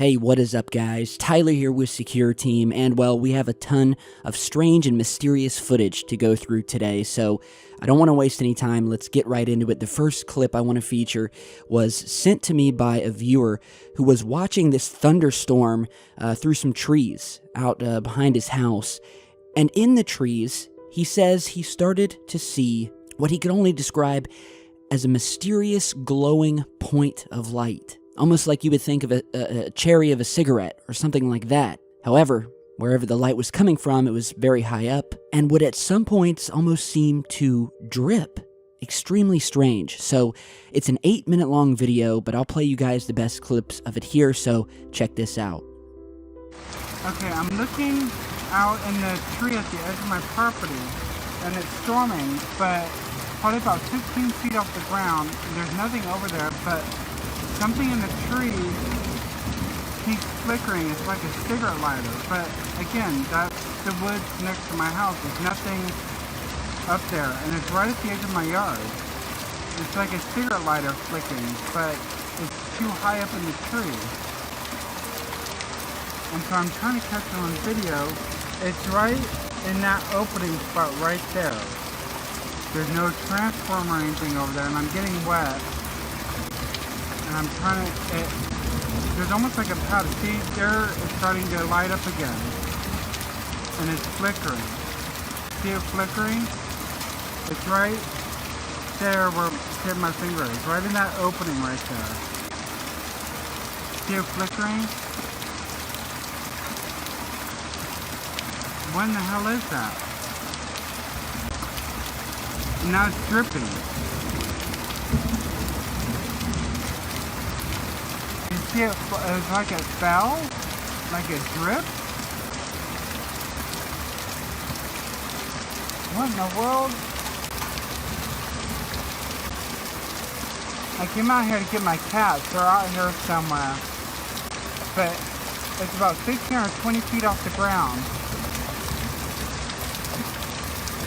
Hey, what is up, guys? Tyler here with Secure Team, and well, we have a ton of strange and mysterious footage to go through today, so I don't want to waste any time. Let's get right into it. The first clip I want to feature was sent to me by a viewer who was watching this thunderstorm through some trees out behind his house, and in the trees, he says he started to see what he could only describe as a mysterious glowing point of light. Almost like you would think of a cherry of a cigarette or something like that. However, wherever the light was coming from, it was very high up and would at some points almost seem to drip. Extremely strange. So it's an 8-minute long video, but I'll play you guys the best clips of it here, so check this out. Okay, I'm looking out in the tree at the edge of my property, and it's storming, but probably about 15 feet off the ground. There's nothing over there, but something in the tree keeps flickering. It's like a cigarette lighter. But again, that's the woods next to my house. There's nothing up there. And it's right at the edge of my yard. It's like a cigarette lighter flicking, but it's too high up in the tree. And so I'm trying to catch it on video. It's right in that opening spot right there. There's no transformer or anything over there, and I'm getting wet. And I'm trying to, there's almost like a powder. See, there it's starting to light up again. And it's flickering. See it flickering? It's right there where the tip of my finger is. Right in that opening right there. See it flickering? What in the hell is that? And now it's dripping. See, it was like it fell, like it dripped. What in the world? I came out here to get my cats. They're out here somewhere. But it's about 16 or 20 feet off the ground.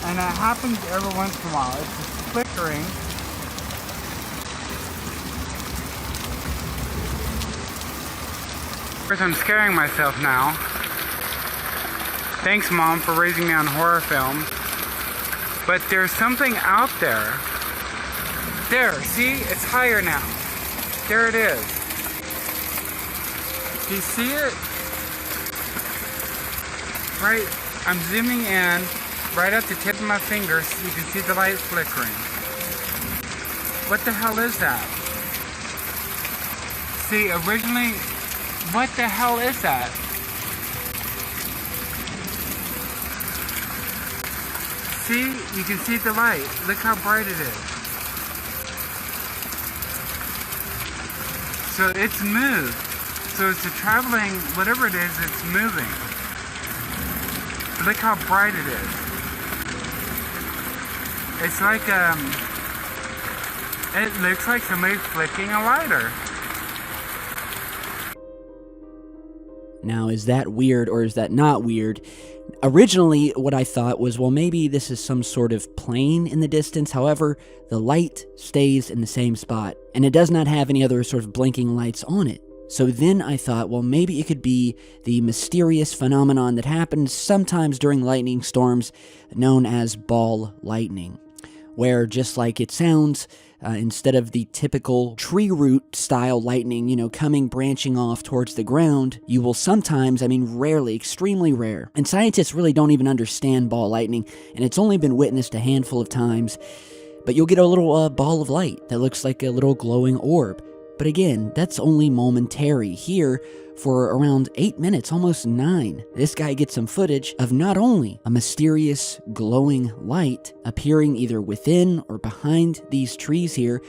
And it happens every once in a while. It's just flickering. I'm scaring myself now. Thanks, Mom, for raising me on horror films. But there's something out there. There, see? It's higher now. There it is. Do you see it? Right, I'm zooming in, right at the tip of my finger, so you can see the light flickering. What the hell is that? See, originally, what the hell is that? See? You can see the light. Look how bright it is. So it's moved. So it's a traveling, whatever it is, it's moving. Look how bright it is. It's like, it looks like somebody flicking a lighter. Now, is that weird or is that not weird? Originally, what I thought was, well, maybe this is some sort of plane in the distance. However, the light stays in the same spot, and it does not have any other sort of blinking lights on it. So then I thought, well, maybe it could be the mysterious phenomenon that happens sometimes during lightning storms known as ball lightning, where just like it sounds, instead of the typical tree root style lightning, you know, coming branching off towards the ground, you will sometimes, I mean rarely, extremely rare, and scientists really don't even understand ball lightning, and it's only been witnessed a handful of times, but you'll get a little ball of light that looks like a little glowing orb. But again, that's only momentary. Here, for around 8 minutes, almost 9, this guy gets some footage of not only a mysterious glowing light appearing either within or behind these trees here,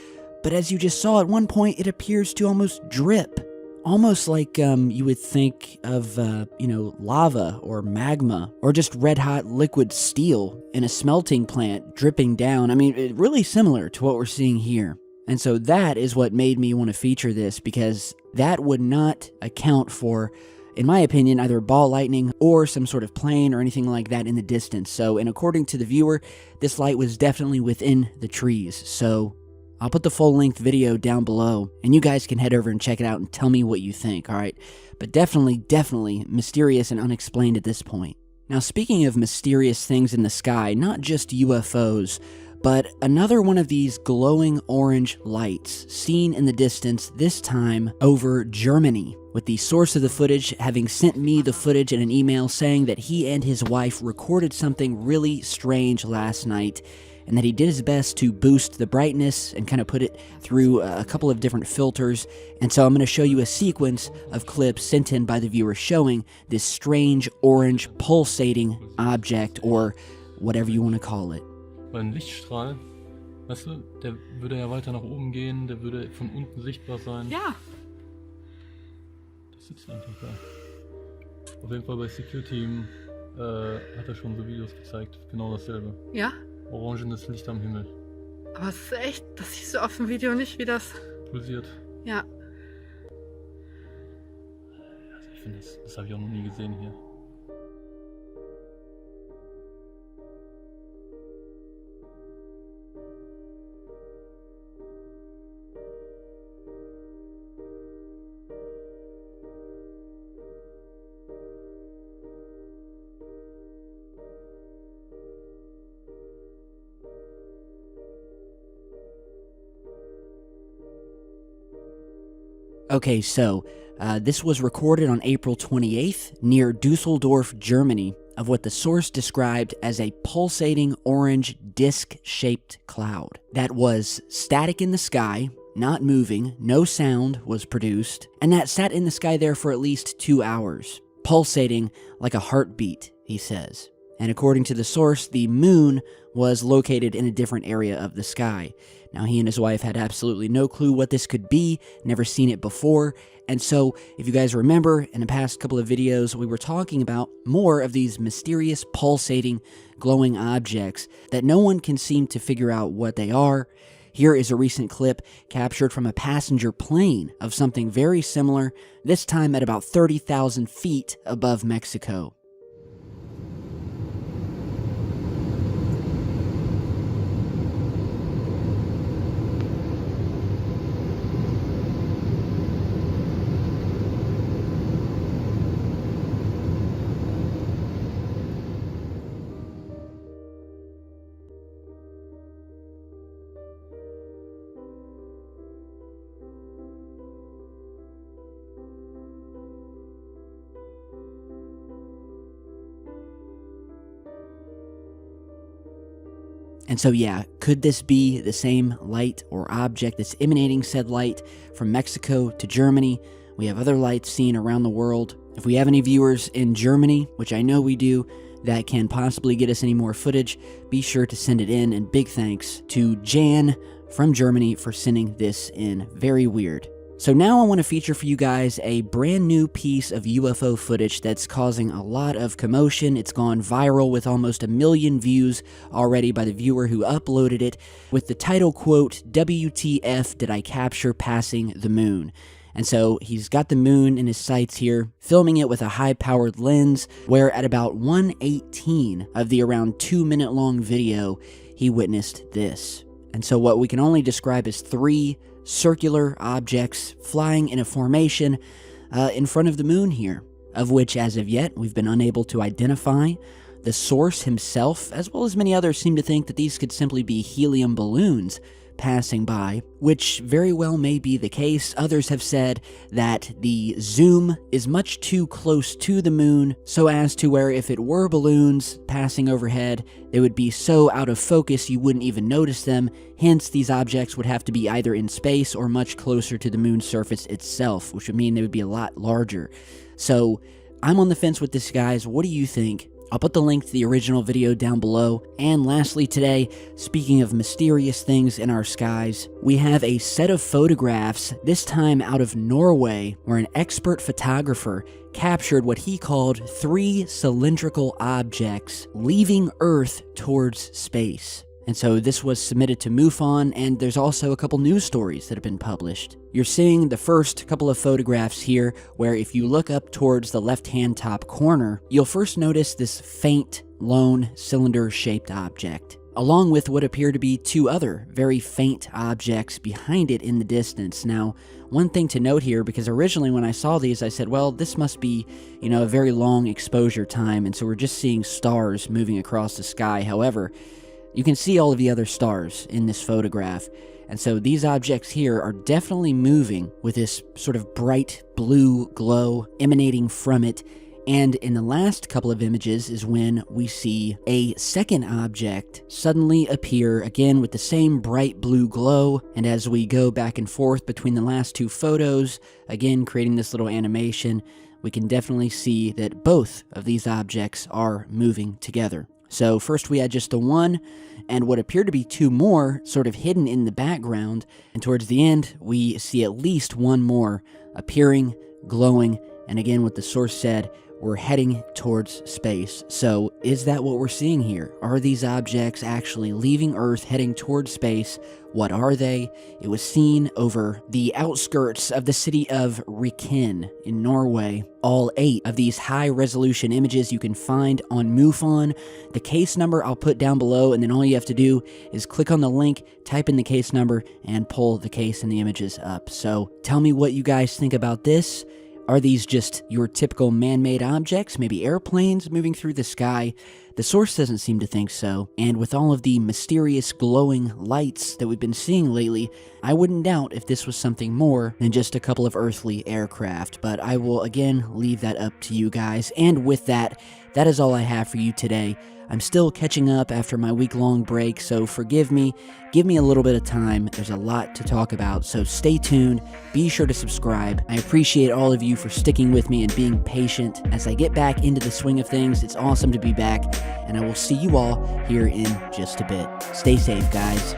but as you just saw at one point, it appears to almost drip. Almost like you would think of, lava or magma or just red hot liquid steel in a smelting plant dripping down. I mean, really similar to what we're seeing here. And so that is what made me want to feature this, because that would not account for, in my opinion, either ball lightning or some sort of plane or anything like that in the distance. So, and according to the viewer, this light was definitely within the trees. So I'll put the full-length video down below, and you guys can head over and check it out and tell me what you think, alright? But definitely mysterious and unexplained at this point. Now, speaking of mysterious things in the sky, not just UFOs, but another one of these glowing orange lights seen in the distance, this time over Germany, with the source of the footage having sent me the footage in an email saying that he and his wife recorded something really strange last night, and that he did his best to boost the brightness and kind of put it through a couple of different filters. And so I'm going to show you a sequence of clips sent in by the viewer showing this strange orange pulsating object, or whatever you want to call it. Weil ein Lichtstrahl, weißt du, der würde ja weiter nach oben gehen, der würde von unten sichtbar sein. Ja. Das sitzt einfach da. Auf jeden Fall bei Security hat er schon so Videos gezeigt, genau dasselbe. Ja? Orangenes Licht am Himmel. Aber es ist echt, das siehst du auf dem Video nicht, wie das... Pulsiert. Ja. Also ich finde, das habe ich auch noch nie gesehen hier. Okay, so this was recorded on April 28th near Dusseldorf, Germany, of what the source described as a pulsating orange disc-shaped cloud that was static in the sky, not moving, no sound was produced, and that sat in the sky there for at least 2 hours, pulsating like a heartbeat, he says. And according to the source, the moon was located in a different area of the sky. Now, he and his wife had absolutely no clue what this could be, never seen it before, and so, if you guys remember, in the past couple of videos, we were talking about more of these mysterious, pulsating, glowing objects that no one can seem to figure out what they are. Here is a recent clip captured from a passenger plane of something very similar, this time at about 30,000 feet above Mexico. And so yeah, could this be the same light or object that's emanating said light from Mexico to Germany? We have other lights seen around the world. If we have any viewers in Germany, which I know we do, that can possibly get us any more footage, be sure to send it in, and big thanks to Jan from Germany for sending this in. Very weird. So now I want to feature for you guys a brand new piece of UFO footage that's causing a lot of commotion. It's gone viral with almost 1 million views already by the viewer who uploaded it, with the title quote, "WTF did I capture passing the moon?" And so he's got the moon in his sights here, filming it with a high-powered lens, where at about 1:18 of the around 2-minute long video, he witnessed this. And so what we can only describe as 3 circular objects flying in a formation in front of the moon here, of which as of yet we've been unable to identify. The source himself, as well as many others, seem to think that these could simply be helium balloons passing by, which very well may be the case. Others have said that the zoom is much too close to the moon, so as to where if it were balloons passing overhead, they would be so out of focus you wouldn't even notice them. Hence, these objects would have to be either in space or much closer to the moon's surface itself, which would mean they would be a lot larger. So, I'm on the fence with this, guys. What do you think? I'll put the link to the original video down below. And lastly today, speaking of mysterious things in our skies, we have a set of photographs, this time out of Norway, where an expert photographer captured what he called 3 cylindrical objects leaving Earth towards space. And so this was submitted to MUFON, and there's also a couple news stories that have been published. You're seeing the first couple of photographs here, where if you look up towards the left-hand top corner, you'll first notice this faint, lone, cylinder-shaped object. along with what appear to be two other very faint objects behind it in the distance. Now, one thing to note here, because originally when I saw these, I said, well, this must be, a very long exposure time, and so we're just seeing stars moving across the sky. However, you can see all of the other stars in this photograph, and so these objects here are definitely moving with this sort of bright blue glow emanating from it. And in the last couple of images is when we see a second object suddenly appear, again with the same bright blue glow, and as we go back and forth between the last two photos, again creating this little animation, we can definitely see that both of these objects are moving together. So first we had just the one, and what appeared to be two more sort of hidden in the background, and towards the end we see at least one more appearing, glowing, and again what the source said, we're heading towards space. So is that what we're seeing here? Are these objects actually leaving Earth, heading towards space? What are they? It was seen over the outskirts of the city of Riken in Norway. All 8 of these high-resolution images you can find on MUFON. The case number I'll put down below, and then all you have to do is click on the link, type in the case number, and pull the case and the images up. So tell me what you guys think about this. Are these just your typical man-made objects, maybe airplanes moving through the sky? The source doesn't seem to think so, and with all of the mysterious glowing lights that we've been seeing lately, I wouldn't doubt if this was something more than just a couple of earthly aircraft, but I will again leave that up to you guys. And with that, that is all I have for you today. I'm still catching up after my week-long break, so forgive me. Give me a little bit of time. There's a lot to talk about, so stay tuned. Be sure to subscribe. I appreciate all of you for sticking with me and being patient. As I get back into the swing of things, it's awesome to be back, and I will see you all here in just a bit. Stay safe, guys.